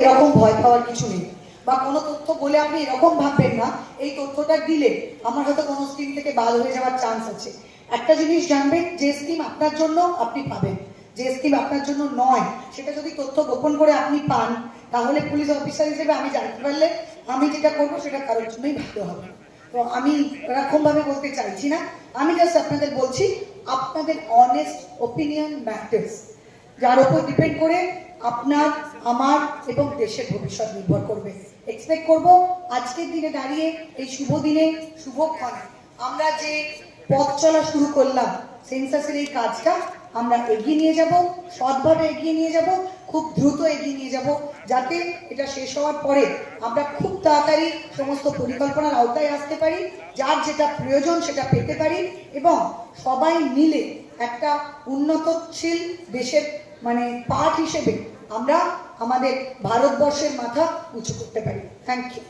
এরকম ভয় পাওয়ার কিছু নেই, বা কোনো তথ্য বলে আপনি এরকম ভাববেন না এই তথ্যটা দিলে আমার হয়তো কোনো স্কিম থেকে বাদ হয়ে যাওয়ার চান্স আছে। একটা জিনিস জানবেন, যে স্কিম আপনার জন্য আপনি পাবেন, যে স্কিম আপনার জন্য নয় সেটা যদি তথ্য গোপন করে আপনি পান, তাহলে পুলিশ অফিসার হিসেবে আমি জানতে পারলে আমি যেটা করবো সেটা কারোর জন্যই ভালো হবে। তো আমি এরকম ভাবে বলতে চাইছি না, আমি জাস্ট আপনাদের বলছি আপনাদের অনেস্ট ওপিনিয়ন ম্যাটার্স, যার উপর ডিপেন্ড করে আপনার, আমার এবং দেশের ভবিষ্যৎ নির্ভর করবে। এক্সপেক্ট করব আজকের দিনে দাঁড়িয়ে, এই শুভ দিনে, শুভক্ষণে আমরা যে পথ চলা শুরু করলাম সেন্সাসের এই কাজটা আমরা এগিয়ে নিয়ে যাব, সৎভাবে এগিয়ে নিয়ে যাব, খুব দ্রুত এগিয়ে নিয়ে যাব, যাতে এটা শেষ হওয়ার পরে আমরা খুব তাড়াতাড়ি সমস্ত পরিকল্পনার আওতায় আসতে পারি, যার যেটা প্রয়োজন সেটা পেতে পারি, এবং সবাই মিলে একটা উন্নতশীল দেশের পার্ট হিসেবে আমরা আমাদের ভারতবর্ষের মাথা উঁচু করতে পারি। Thank you.